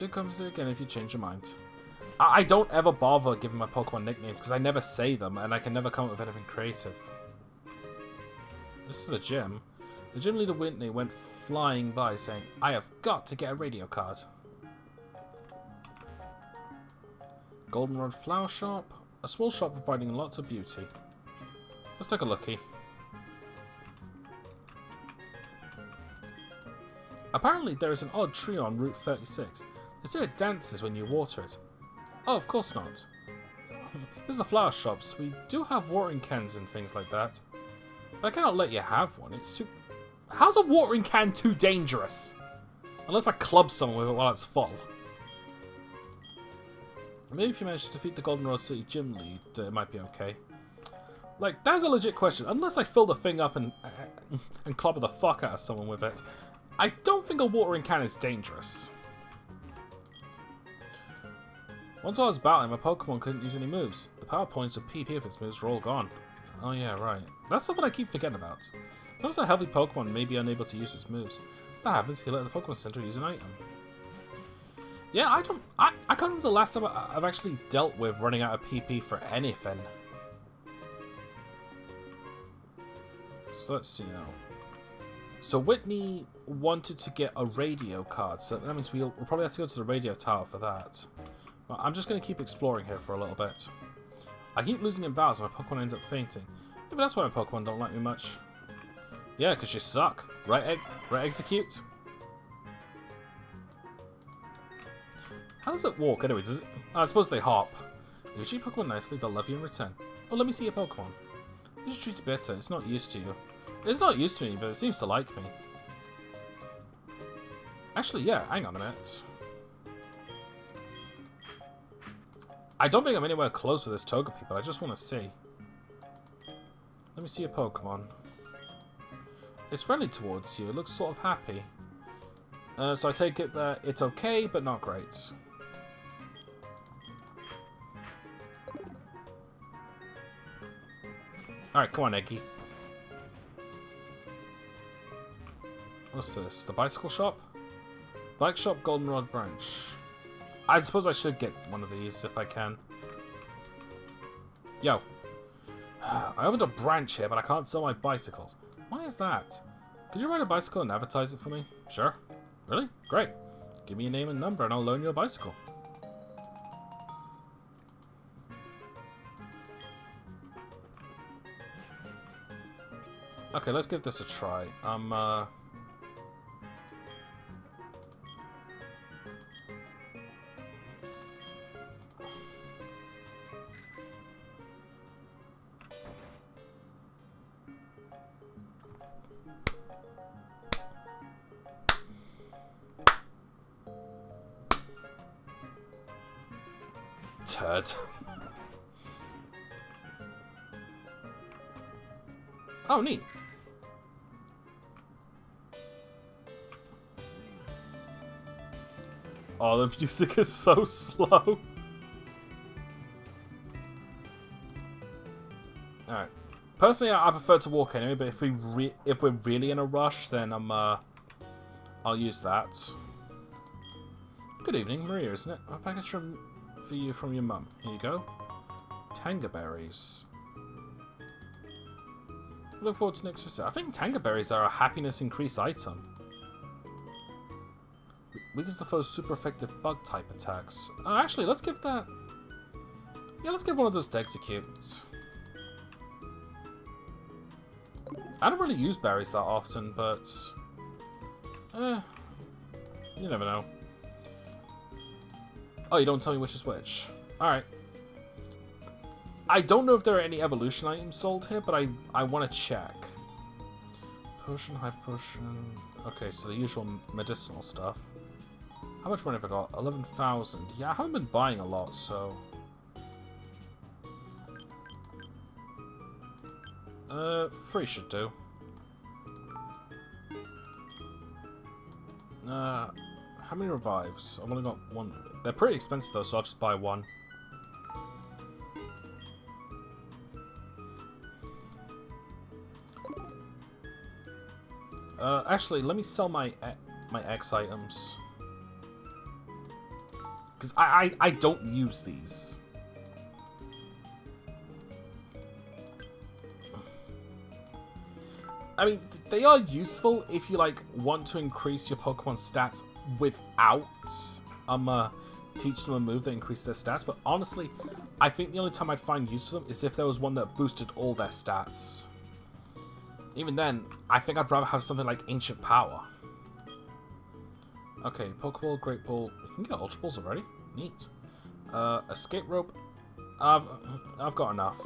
Do come see again if you change your mind. I don't ever bother giving my Pokemon nicknames because I never say them and I can never come up with anything creative. This is the gym. The gym leader Whitney went flying by saying, I have got to get a radio card. Goldenrod Flower Shop. A small shop providing lots of beauty. Let's take a looky. Apparently there is an odd tree on Route 36. They say it dances when you water it. Oh, of course not. This is a flower shop, so we do have watering cans and things like that. But I cannot let you have one. It's too... How's a watering can too dangerous? Unless I club someone with it while it's full. Maybe if you manage to defeat the Goldenrod City gym lead, it might be okay. Like, that's a legit question. Unless I fill the thing up and clobber the fuck out of someone with it, I don't think a watering can is dangerous. Once I was battling, my Pokemon couldn't use any moves. The power points of PP of its moves were all gone. Oh yeah, right. That's something I keep forgetting about. Sometimes a healthy Pokemon may be unable to use its moves. If that happens, he'll let the Pokemon Center use an item. Yeah, I can't remember the last time I've actually dealt with running out of PP for anything. So let's see now. So Whitney wanted to get a radio card, so that means we'll probably have to go to the radio tower for that. But I'm just going to keep exploring here for a little bit. I keep losing in battles and my Pokemon ends up fainting. Maybe that's why my Pokemon don't like me much. Yeah, because you suck. Right, right, execute? How does it walk anyway? Does it... I suppose they hop. If you treat Pokemon nicely, they'll love you in return. Oh, let me see your Pokemon. You should treat it better. It's not used to you. It's not used to me, but it seems to like me. Actually, yeah, hang on a minute. I don't think I'm anywhere close with this Togepi, but I just want to see. Let me see your Pokemon. It's friendly towards you. It looks sort of happy. So I take it that it's okay, but not great. Alright, come on, Eggy. What's this? The bicycle shop? Bike shop, Goldenrod Branch. I suppose I should get one of these if I can. Yo. I opened a branch here, but I can't sell my bicycles. Why is that? Could you ride a bicycle and advertise it for me? Sure. Really? Great. Give me your name and number and I'll loan you a bicycle. Okay, let's give this a try. Turd. Oh, neat. Oh, the music is so slow. Alright. Personally, I prefer to walk anyway, but if we're really in a rush, then I'll use that. Good evening, Maria, isn't it? A package for you from your mum. Here you go. Tanga berries. Look forward to next visit. I think Tanga berries are a happiness increase item. Weakens the foe's super effective bug type attacks. Actually, let's give that... Yeah, let's give one of those to execute. I don't really use berries that often, but... you never know. Oh, you don't tell me which is which. Alright. I don't know if there are any evolution items sold here, but I want to check. Potion, high potion... Okay, so the usual medicinal stuff. How much money have I got? 11,000. Yeah, I haven't been buying a lot, so... 3 should do. How many revives? I've only got 1. They're pretty expensive though, so I'll just buy 1. Actually, let me sell my X items. Because I don't use these. I mean, they are useful if you, like, want to increase your Pokemon stats without teaching them a move that increases their stats. But honestly, I think the only time I'd find use for them is if there was one that boosted all their stats. Even then, I think I'd rather have something like Ancient Power. Okay, Pokeball, Great Ball. We can get Ultra Balls already. Neat. Escape Rope. I've got enough.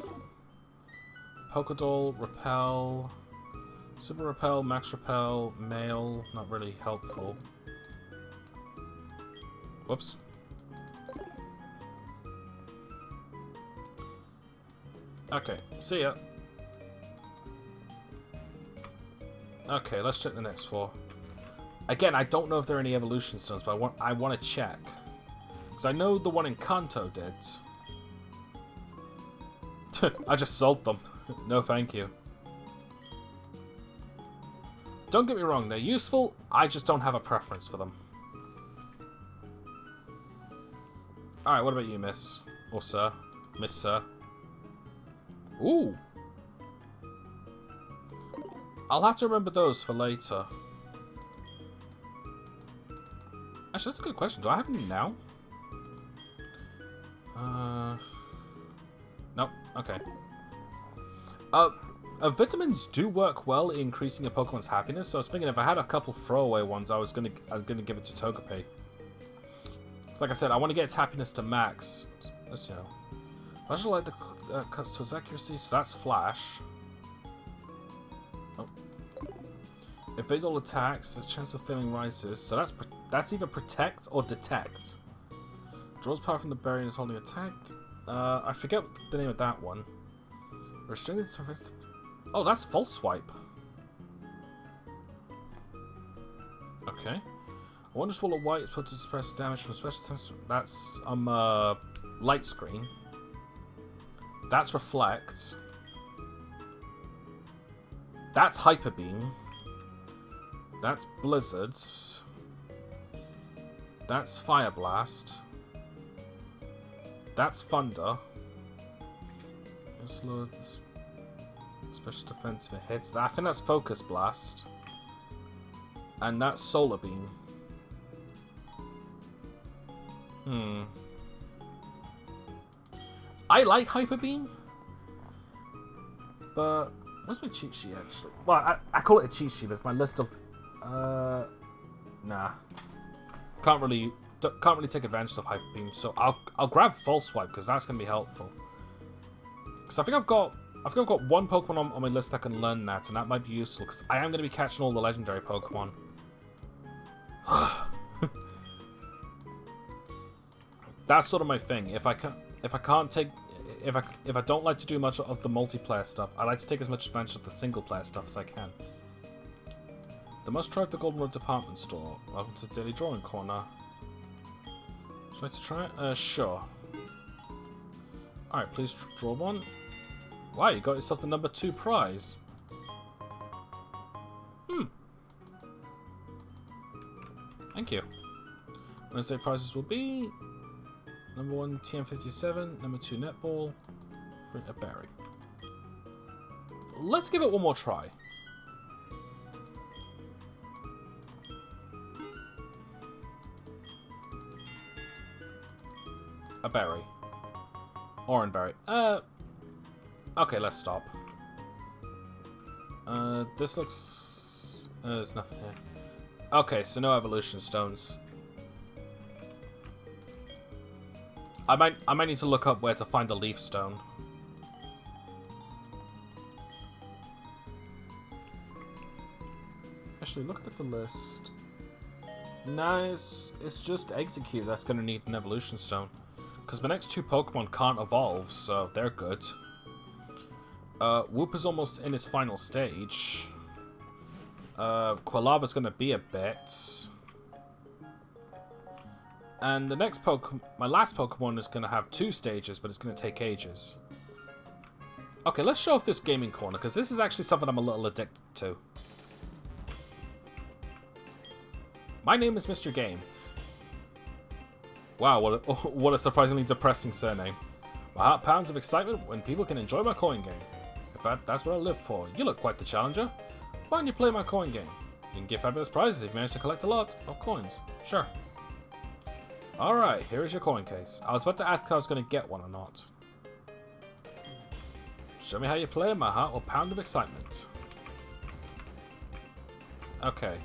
Pokédoll, Repel. Super Repel, Max Repel, Mail, not really helpful. Whoops. Okay, see ya. Okay, let's check the next 4. Again, I don't know if there are any evolution stones, but I want to check. Because I know the one in Kanto did. I just sold them. No thank you. Don't get me wrong, they're useful, I just don't have a preference for them. Alright, what about you, miss? Or sir? Miss sir? Ooh! I'll have to remember those for later. Actually, that's a good question. Do I have any now? Nope. Okay. Vitamins do work well in increasing your Pokemon's happiness, so I was thinking if I had a couple throwaway ones, I was gonna give it to Togepi. Like I said, I want to get its happiness to max. Let's you know. I just like the cuts to its accuracy, so that's Flash. Oh. Evade all attacks, the chance of failing rises, so that's either Protect or Detect. Draws power from the berry and is holding attack. I forget the name of that one. Restricted to... Oh, that's False Swipe. Okay. A Wondrous Wall of White is put to suppress damage from special attacks. That's Light Screen. That's Reflect. That's Hyper Beam. That's Blizzard. That's Fire Blast. That's Thunder. Just lower this special defense if it hits. I think that's Focus Blast. And that's Solar Beam. I like Hyper Beam. But where's my cheat sheet actually? Well, I call it a cheat sheet, but it's my list of nah. Can't really take advantage of Hyper Beam, so I'll grab False Swipe because that's gonna be helpful. Because I think I've got one Pokemon on my list that can learn that, and that might be useful because I am gonna be catching all the legendary Pokemon. That's sort of my thing. If I don't like to do much of the multiplayer stuff, I like to take as much advantage of the single player stuff as I can. The must try the Golden Road department store. Welcome to the Daily Drawing Corner. Should I like to try it? Sure. Alright, please draw one. Wow, you got yourself the number 2 prize. Thank you. Wednesday prizes will be number 1 TM57, number 2 netball, for a berry. Let's give it one more try. A berry. Orange berry. Okay, let's stop. This looks... there's nothing here. Okay, so no evolution stones. I might need to look up where to find a leaf stone. Actually, looking at the list... No, it's just Execute that's going to need an evolution stone. Because my next 2 Pokemon can't evolve, so they're good. Whoop is almost in his final stage. Quilava's going to be a bit. And the next Pokemon, my last Pokemon is going to have 2 stages, but it's going to take ages. Okay, let's show off this gaming corner, because this is actually something I'm a little addicted to. My name is Mr. Game. Wow, what a surprisingly depressing surname. My heart pounds of excitement when people can enjoy my coin game. In fact, that's what I live for. You look quite the challenger. Why don't you play my coin game? You can get fabulous prizes if you manage to collect a lot of coins. Sure. Alright, here is your coin case. I was about to ask if I was going to get one or not. Show me how you play and my heart will pound of excitement. Okay.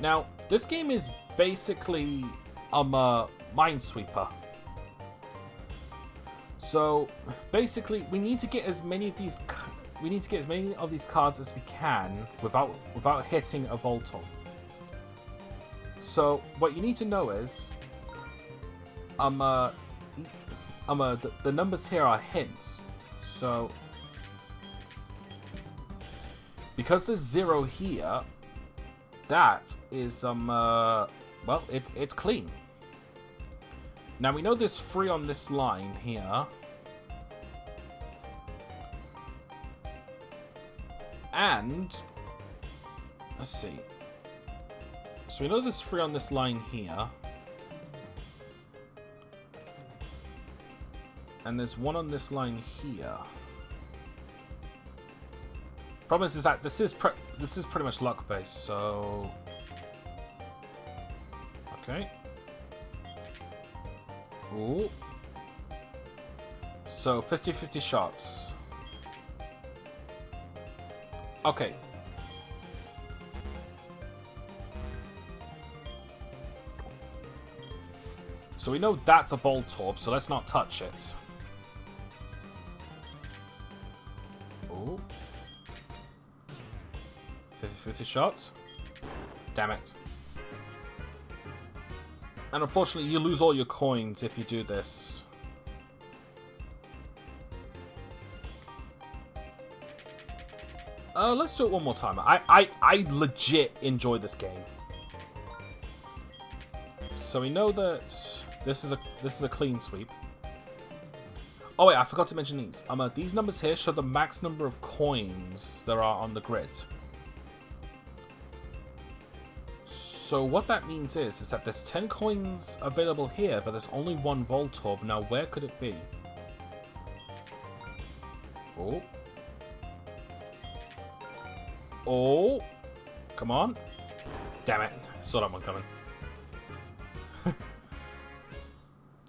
Now, this game is basically a Minesweeper. So, basically, we need to get as many of these cards as we can without hitting a Voltorb. So, what you need to know is, the numbers here are hints. So, because there's 0 here, that is well, it's clean. Now we know there's 3 on this line here. And let's see. So we know there's 3 on this line here. And there's 1 on this line here. Problem is that this is pretty much luck based, so okay. Ooh. So 50-50 shots. Okay. So we know that's a Voltorb, so let's not touch it. Ooh. 50-50 shots. Damn it. And unfortunately, you lose all your coins if you do this. Let's do it one more time. I legit enjoy this game. So we know that this is a clean sweep. Oh wait, I forgot to mention these. These numbers here show the max number of coins there are on the grid. So what that means is that there's 10 coins available here, but there's only 1 Voltorb. Now where could it be? Oh. Oh. Come on. Damn it. Saw that one coming.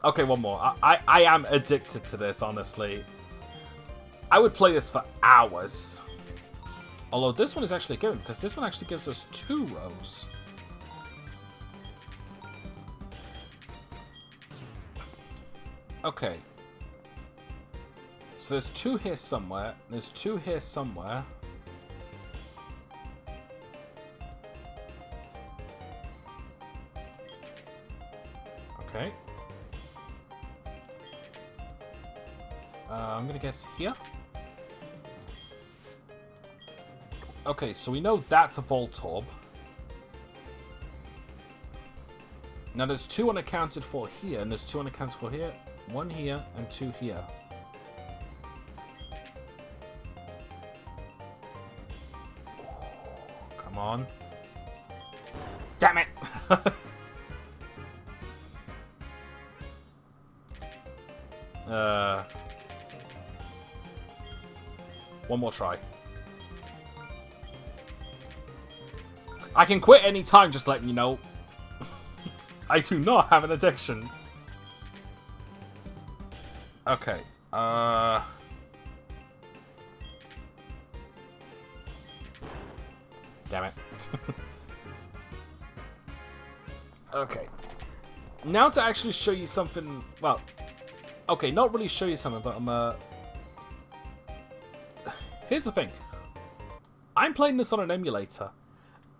Okay, one more. I am addicted to this, honestly. I would play this for hours. Although this one is actually a given, because this one actually gives us 2 rows. Okay. So there's 2 here somewhere. There's 2 here somewhere. Okay. I'm gonna guess here. Okay, so we know that's a Voltorb. Now there's 2 unaccounted for here, and there's 2 unaccounted for here. 1 here, and 2 here. Come on. Damn it! One more try. I can quit any time, just letting you know. I do not have an addiction. Okay. Damn it. Okay. Now to actually show you something, well, okay, not really show you something, but here's the thing. I'm playing this on an emulator.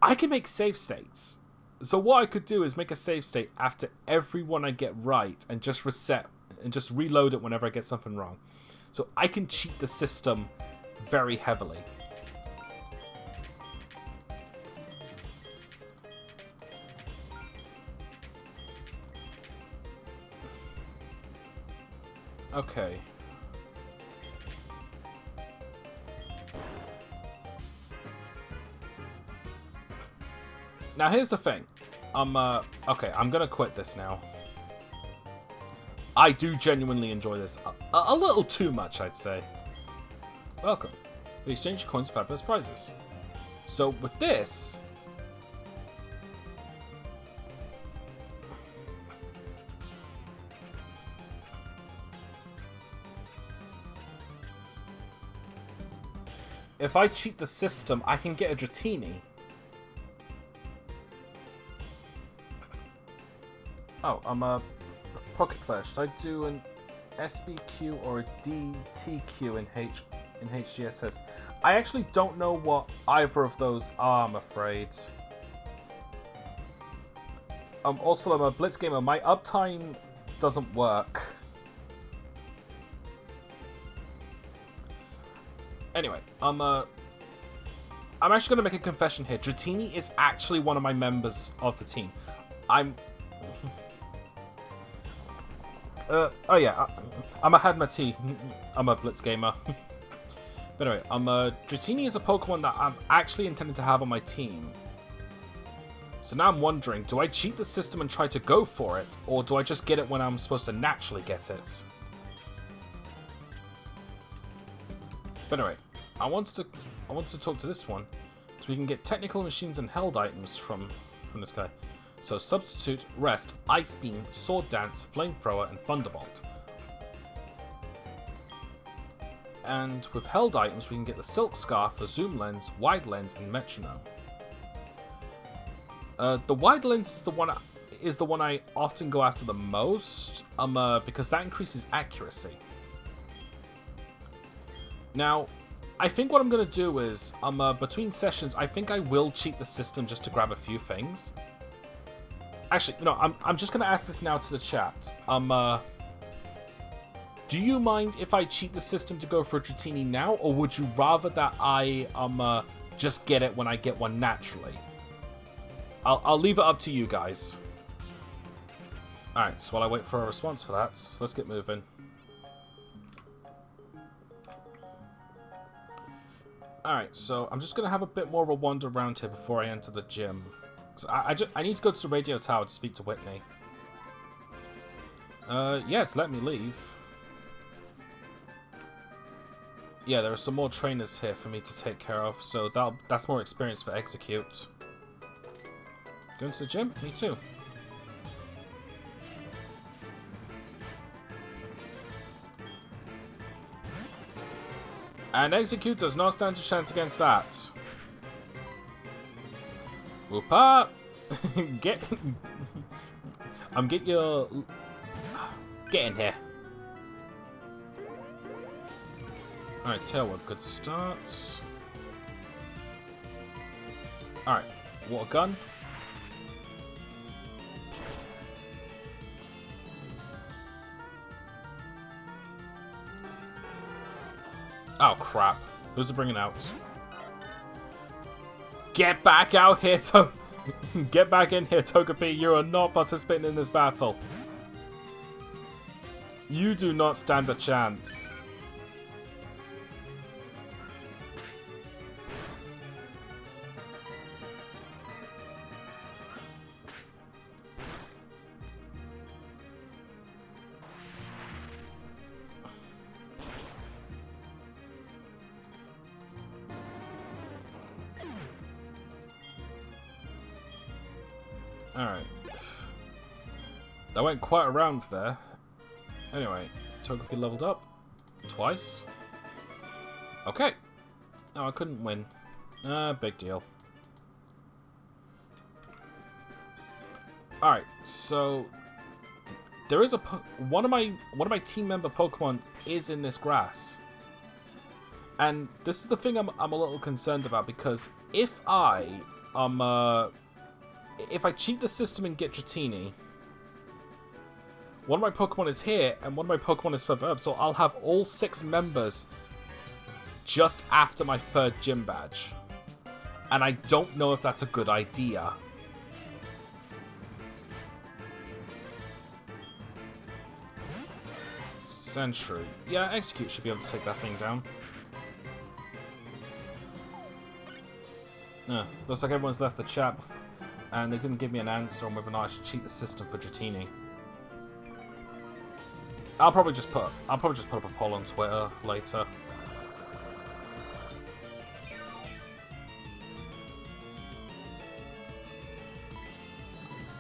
I can make save states. So what I could do is make a save state after every one I get right and just reset and just reload it whenever I get something wrong. So I can cheat the system very heavily. Okay. Now here's the thing. Okay, I'm gonna quit this now. I do genuinely enjoy this. A little too much, I'd say. Welcome. We exchange coins for fabulous prizes. So, with this... If I cheat the system, I can get a Dratini. Oh, I'm a Pocket Player. Should I do an SBQ or a DTQ in HGSS? I actually don't know what either of those are, I'm afraid. Also, I'm a Blitz gamer. My uptime doesn't work. Anyway, I'm actually going to make a confession here. Dratini is actually one of my members of the team. I'm a Hadmati. I'm a Blitz gamer. But anyway, Dratini is a Pokemon that I'm actually intending to have on my team. So now I'm wondering, do I cheat the system and try to go for it, or do I just get it when I'm supposed to naturally get it? But anyway, I wanted to talk to this one, so we can get technical machines and held items from this guy. So Substitute, Rest, Ice Beam, Sword Dance, Flamethrower, and Thunderbolt. And with held items, we can get the Silk Scarf, the Zoom Lens, Wide Lens, and Metronome. The Wide Lens is the one I often go after the most, because that increases accuracy. Now, I think what I'm going to do is, between sessions, I think I will cheat the system just to grab a few things. Actually, no, I'm just going to ask this now to the chat. Do you mind if I cheat the system to go for a Dratini now, or would you rather that I, just get it when I get one naturally? I'll leave it up to you guys. Alright, so while I wait for a response for that, let's get moving. Alright, so I'm just going to have a bit more of a wander around here before I enter the gym. So I need to go to the radio tower to speak to Whitney. Yeah, it's let me leave. Yeah, there are some more trainers here for me to take care of, so that's more experience for Execute. Going to the gym? Me too. And Execute does not stand a chance against that. Whoop up! Get in here. Alright, Tailwhip, good start. Alright, Water Gun. Oh, crap. Who's it bringing out? Get back out here, Get back in here, Togepi. You are not participating in this battle. You do not stand a chance. Alright. That went quite a round there. Anyway, Togepi leveled up. Twice. Okay. No, I couldn't win. Big deal. Alright, so there is one of my team member Pokemon is in this grass. And this is the thing I'm a little concerned about, because if I cheat the system and get Dratini, one of my Pokemon is here, and one of my Pokemon is further up, so I'll have all 6 members just after my 3rd gym badge. And I don't know if that's a good idea. Sentry. Yeah, Execute should be able to take that thing down. Looks like everyone's left the chat. and they didn't give me an answer on whether or not I should cheat the system for Dratini. I'll probably just put up a poll on Twitter later.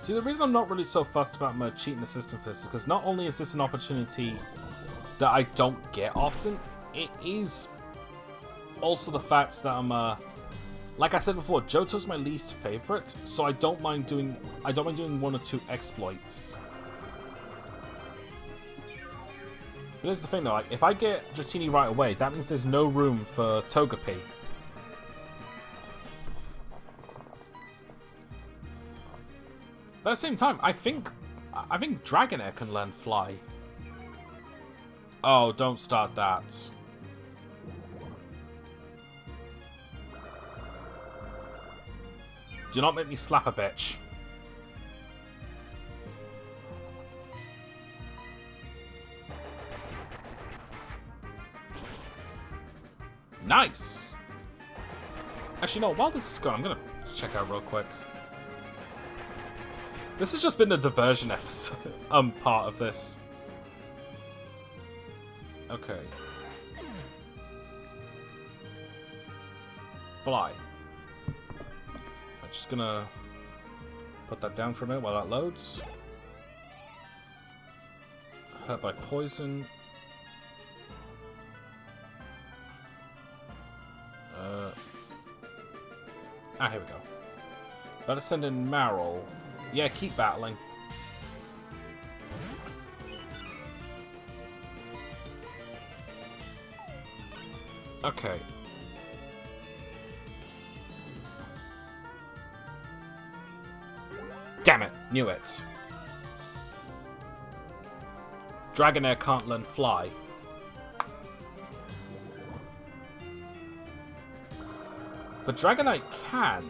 See, the reason I'm not really so fussed about my cheating the system for this is because not only is this an opportunity that I don't get often, it is also the fact that I'm, like I said before, Johto's my least favorite, so I don't mind doing one or two exploits. But here's the thing though, like, if I get Dratini right away, that means there's no room for Togepi. But at the same time, I think Dragonair can learn Fly. Oh, don't start that. Do not make me slap a bitch. Nice! Actually, no, while this is going, I'm gonna check out real quick. This has just been the diversion episode, part of this. Okay. Fly. I'm just gonna put that down for a minute while that loads. Hurt by poison. Here we go. Better send in Marill. Yeah, keep battling. Okay. Damn it! Knew it. Dragonair can't learn Fly. But Dragonite can.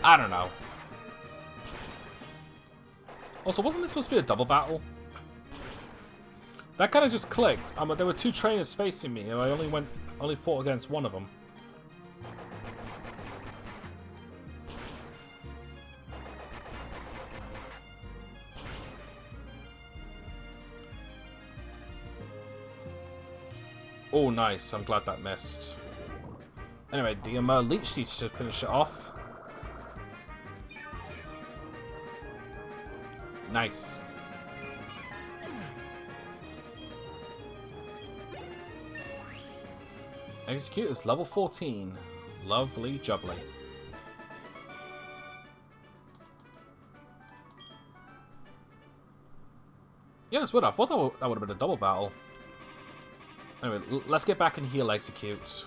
I don't know. Also, wasn't this supposed to be a double battle? That kind of just clicked. There were two trainers facing me, and I only fought against one of them. Oh, nice. I'm glad that missed. Anyway, the Leech Seed should finish it off. Nice. Execute is level 14. Lovely jubbly. Yeah, that's weird. I thought that would have been a double battle. Anyway, let's get back and heal Execute.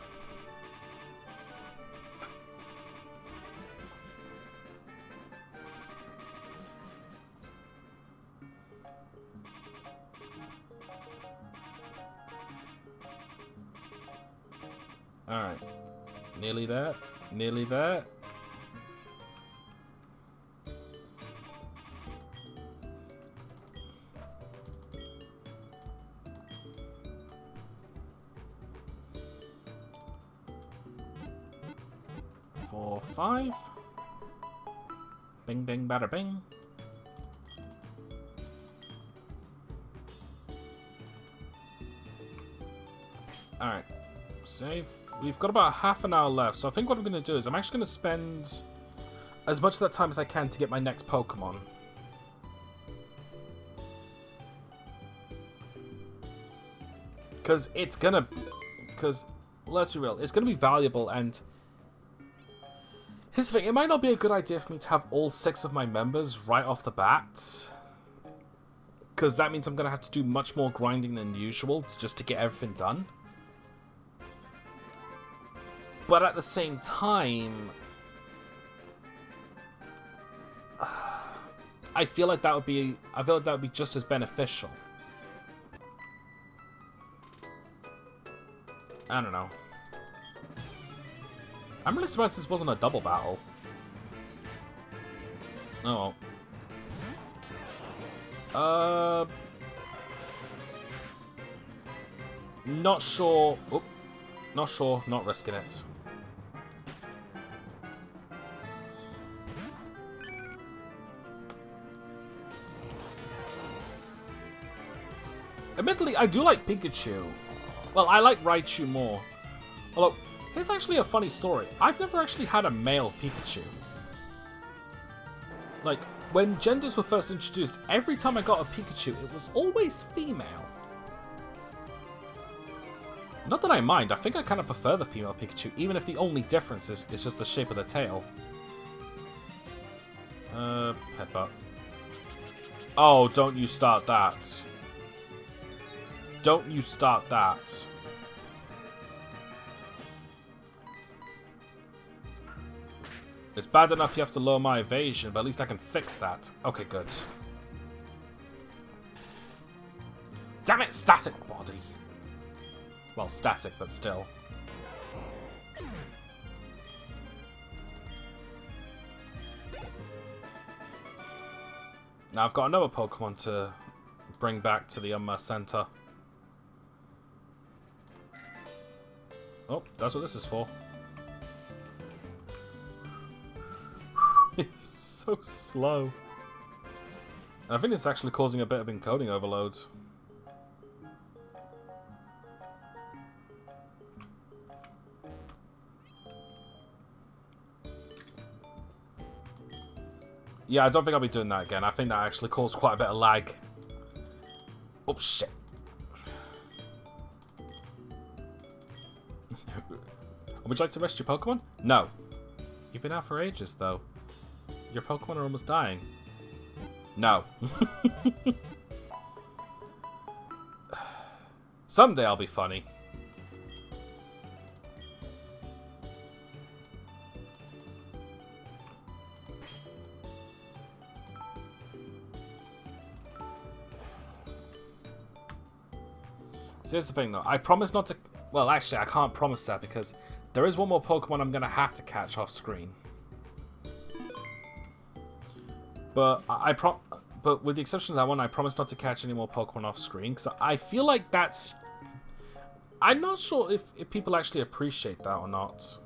Alright. Nearly there. Nearly there. Four, five. Bing, bing, bada, bing. Alright. Save. We've got about half an hour left, so I think what I'm going to do is I'm actually going to spend as much of that time as I can to get my next Pokemon. Because it's going to... Because, let's be real, it's going to be valuable, and... Here's the thing, it might not be a good idea for me to have all 6 of my members right off the bat. Because that means I'm going to have to do much more grinding than usual just to get everything done. But at the same time, I feel like that would be just as beneficial. I don't know. I'm really surprised this wasn't a double battle. Oh well. Not sure. Oop. Not sure. Not risking it. Admittedly, I do like Pikachu. Well, I like Raichu more. Although, here's actually a funny story. I've never actually had a male Pikachu. Like, when genders were first introduced, every time I got a Pikachu, it was always female. Not that I mind, I think I kind of prefer the female Pikachu, even if the only difference is just the shape of the tail. Headbutt. Oh, don't you start that. Don't you start that. It's bad enough you have to lower my evasion, but at least I can fix that. Okay, good. Damn it, static body. Well, static, but still. Now I've got another Pokemon to bring back to the center. Oh, that's what this is for. It's so slow. And I think it's actually causing a bit of encoding overload. Yeah, I don't think I'll be doing that again. I think that actually caused quite a bit of lag. Oh, shit. Would you like to rest your Pokemon? No. You've been out for ages, though. Your Pokemon are almost dying. No. Someday I'll be funny. So here's the thing, though. I promise not to... Well, actually, I can't promise that because there is one more Pokemon I'm going to have to catch off screen. But but with the exception of that one, I promise not to catch any more Pokemon off screen because I feel like that's... I'm not sure if people actually appreciate that or not.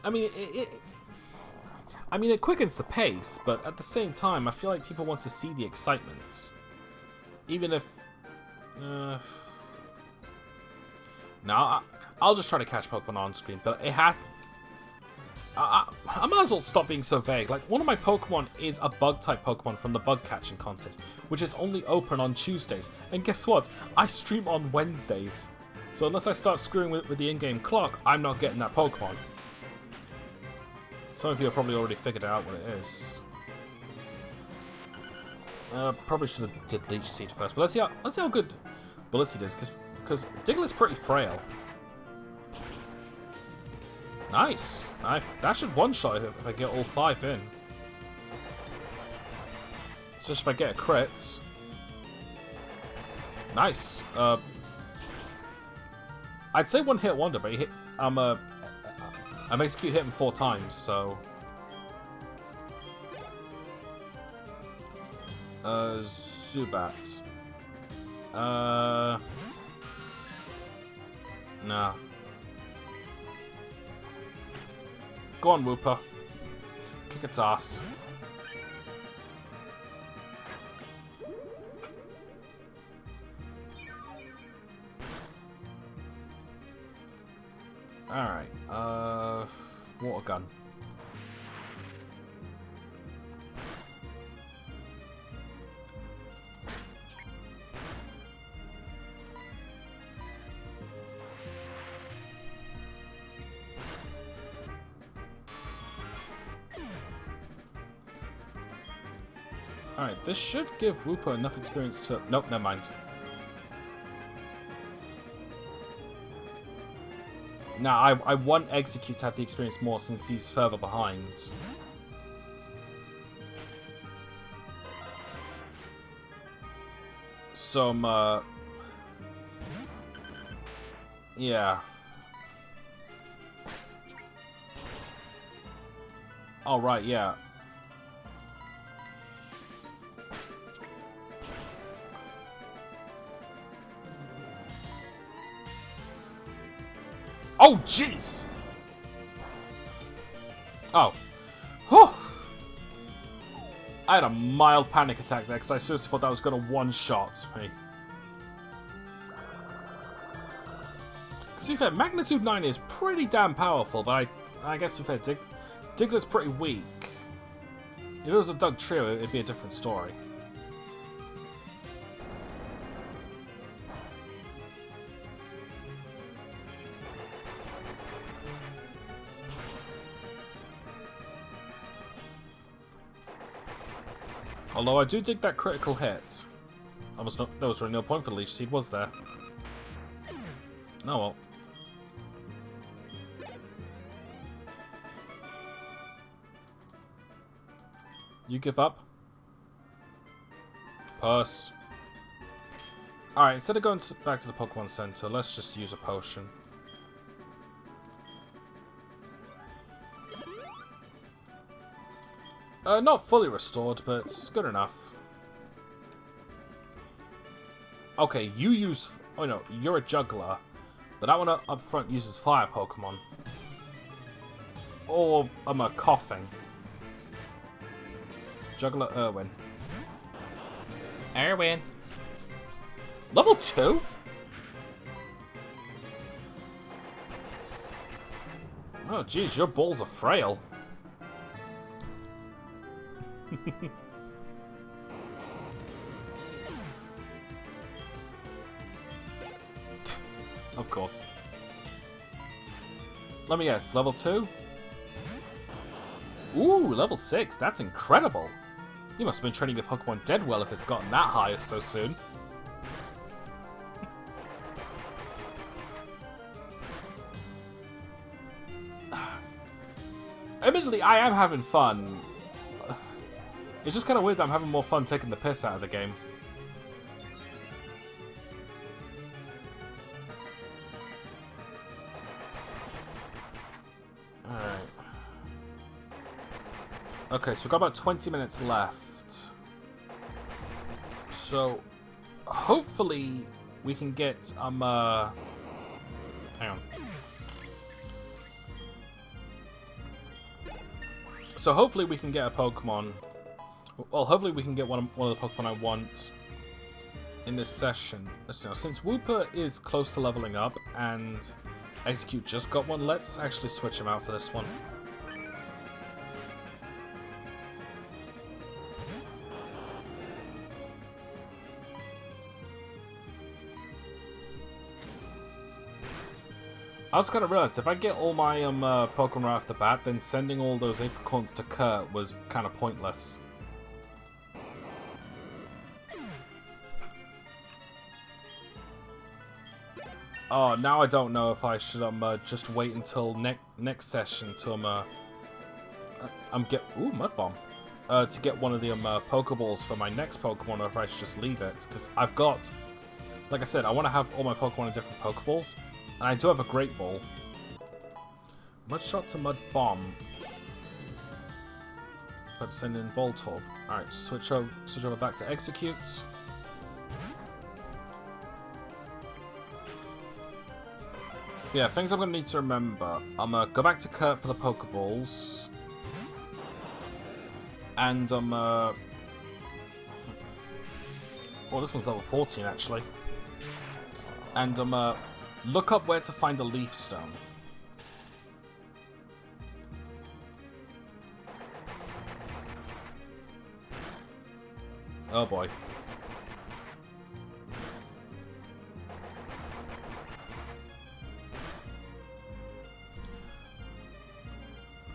I mean, it quickens the pace, but at the same time, I feel like people want to see the excitement. Even if... No, I'll just try to catch Pokemon on screen, but it has... I might as well stop being so vague. Like, one of my Pokemon is a Bug-type Pokemon from the Bug Catching Contest, which is only open on Tuesdays. And guess what? I stream on Wednesdays. So unless I start screwing with the in-game clock, I'm not getting that Pokemon. Some of you have probably already figured out what it is. Probably should have did Leech Seed first, but let's see how good Bullet is, because Diglett is pretty frail. Nice. That should one-shot if I get all 5 in. Especially if I get a crit. Nice. I'd say one-hit wonder, but I'm execute hit him 4 times, so... Zubat. Nah. Go on, Wooper. Kick its ass. Alright, water gun. Alright, this should give Wooper enough experience to... Nope, never mind. Nah, I want Execute to have the experience more since he's further behind. Some, yeah. Oh, right, yeah. Oh, jeez! Oh. Whew. I had a mild panic attack there because I seriously thought that was going to one-shot me. Because to be fair, Magnitude 9 is pretty damn powerful, but I guess to be fair, Digley's pretty weak. If it was a Doug Trio, it'd be a different story. Although I do dig that critical hit. There was really no point for the Leech Seed, was there? Oh well. You give up? Puss. Alright, instead of going back to the Pokemon Center, let's just use a potion. Not fully restored, but it's good enough. Okay, you use... Oh no, you're a Juggler. But that one up front uses Fire Pokemon. Or, I'm a Coughing. Juggler Irwin. Irwin. Level 2? Oh jeez, your balls are frail. Of course. Let me guess, level 2? Ooh, level 6, that's incredible. You must have been training your Pokemon dead well if it's gotten that high so soon. Admittedly, I am having fun. It's just kind of weird that I'm having more fun taking the piss out of the game. Alright. Okay, so we've got about 20 minutes left. So, hopefully, we can get, hang on. So hopefully we can get a Pokemon. Well, hopefully we can get one of the Pokemon I want in this session. So, since Wooper is close to leveling up and Execute just got one, let's actually switch him out for this one. I also kind of realized if I get all my Pokemon right off the bat, then sending all those apricorns to Kurt was kind of pointless. Oh, now I don't know if I should just wait until next session to ooh, Mud Bomb to get one of the Pokeballs for my next Pokemon, or if I should just leave it because I've got, like I said, I want to have all my Pokemon in different Pokeballs. And I do have a Great Ball. Mud Shot to Mud Bomb. Let's send in Voltorb. Alright, switch over back to Execute. Yeah, things I'm going to need to remember. I'm going to go back to Kurt for the Pokeballs. And oh, this one's level 14 actually. And look up where to find the Leaf Stone. Oh boy.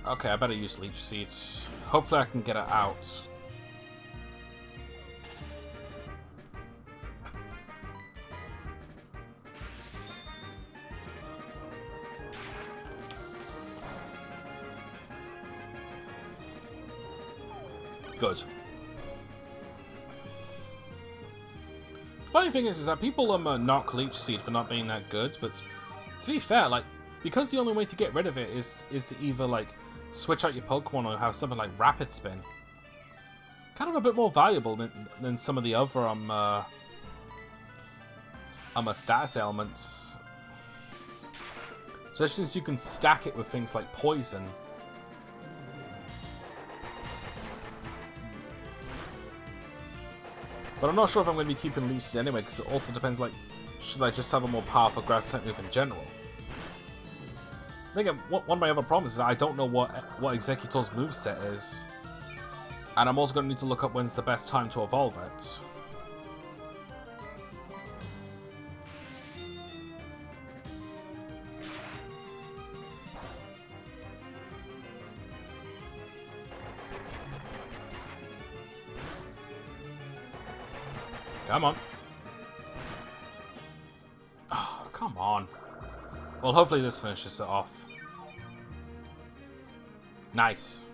Okay, I better use Leech Seeds. Hopefully I can get it out. Good. The funny thing is that people knock Leech Seed for not being that good, but to be fair, like, because the only way to get rid of it is to either like switch out your Pokemon or have something like Rapid Spin. Kind of a bit more valuable than some of the other status ailments. Especially since you can stack it with things like poison. But I'm not sure if I'm going to be keeping leashes anyway, because it also depends, like, should I just have a more powerful grass type move in general? I think one of my other problems is that I don't know what Executor's moveset is. And I'm also going to need to look up when's the best time to evolve it. Come on. Oh, come on. Well, hopefully this finishes it off. Nice.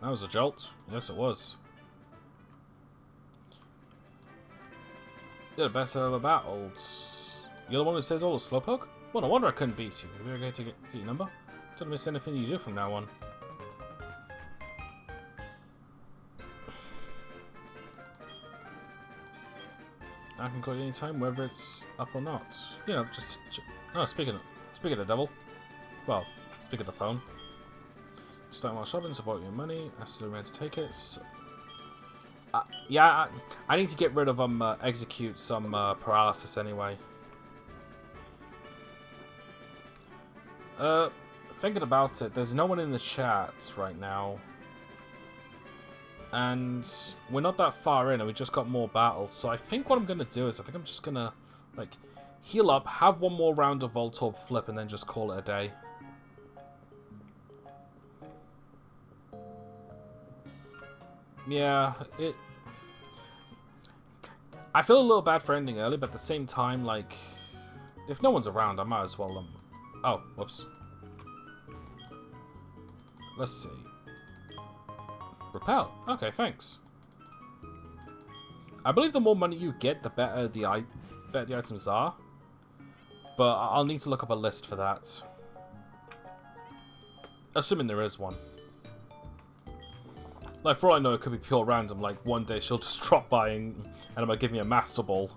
That was a jolt. Yes, it was. You're the best I've ever battled. You're the one who saved all the Slowpoke? Well, no wonder I couldn't beat you. Are we okay to get your number? Don't miss anything you do from now on. I can call you anytime, whether it's up or not. You know, just... Oh, speaking of the devil. Well, speak of the phone. Starting while shopping, support your money. Ask the man to take it. So, yeah, I need to get rid of execute some paralysis anyway. Thinking about it, there's no one in the chat right now. And we're not that far in, and we just got more battles. So I think what I'm going to do is, I think I'm just going to, like, heal up, have one more round of Voltorb flip, and then just call it a day. Yeah, I feel a little bad for ending early, but at the same time, like, if no one's around, I might as well, Oh, whoops. Let's see. Repel. Okay, thanks. I believe the more money you get, the better the items are. But I'll need to look up a list for that. Assuming there is one. Like, for all I know, it could be pure random. Like, one day she'll just drop by and I'm gonna give me a Master Ball.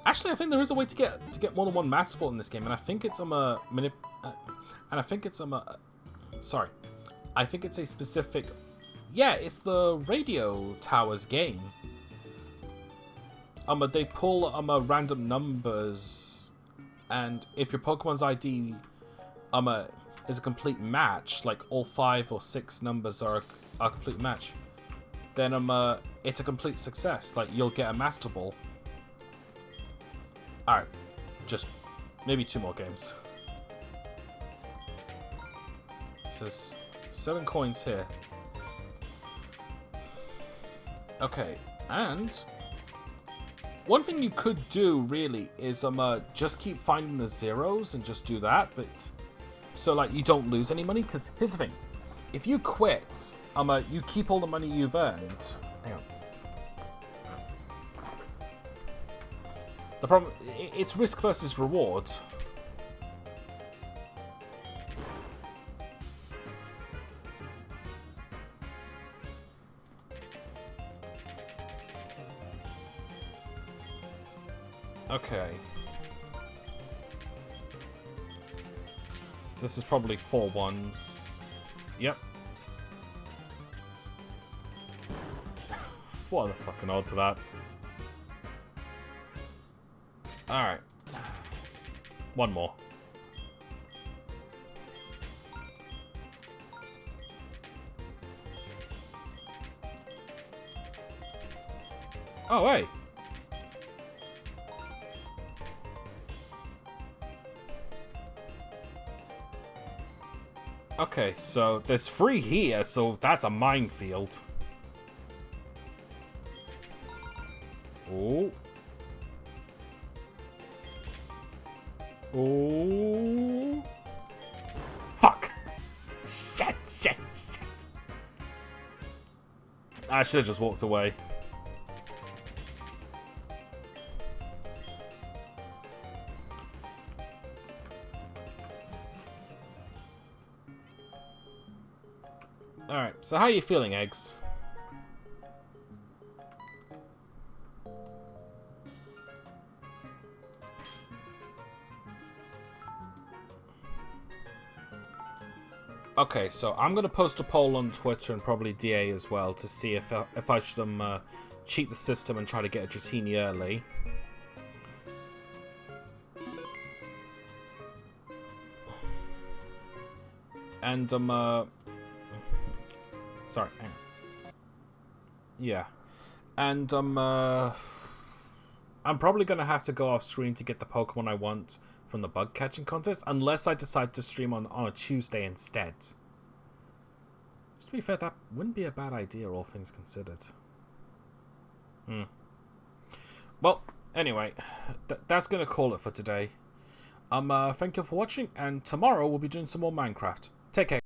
Actually, I think there is a way to get more than one Master Ball in this game, and I think it's sorry. I think it's a specific... Yeah, it's the Radio Towers game. They pull random numbers, and if your Pokemon's ID is a complete match, like all 5 or 6 numbers are a complete match, then it's a complete success. Like, you'll get a Master Ball. Alright, just maybe 2 more games. So 7 coins here. Okay, and one thing you could do really is just keep finding the zeros and just do that, but so like you don't lose any money. Because here's the thing: if you quit, you keep all the money you've earned. Hang on. The problem, it's risk versus reward. Okay. So this is probably 4 ones. Yep. What are the fucking odds of that? Alright. 1 more. Oh, hey! Okay, so there's 3 here, so that's a minefield. Oh. Oh. Fuck. Shit. I should have just walked away. Alright, so how are you feeling, Eggs? Okay, so I'm going to post a poll on Twitter and probably DA as well to see if I should cheat the system and try to get a Dratini early. And sorry, hang on. Yeah. And I'm probably going to have to go off screen to get the Pokemon I want from the bug catching contest, unless I decide to stream on a Tuesday instead. Just to be fair, that wouldn't be a bad idea, all things considered. Well, anyway, that's going to call it for today. Thank you for watching, and tomorrow we'll be doing some more Minecraft. Take care.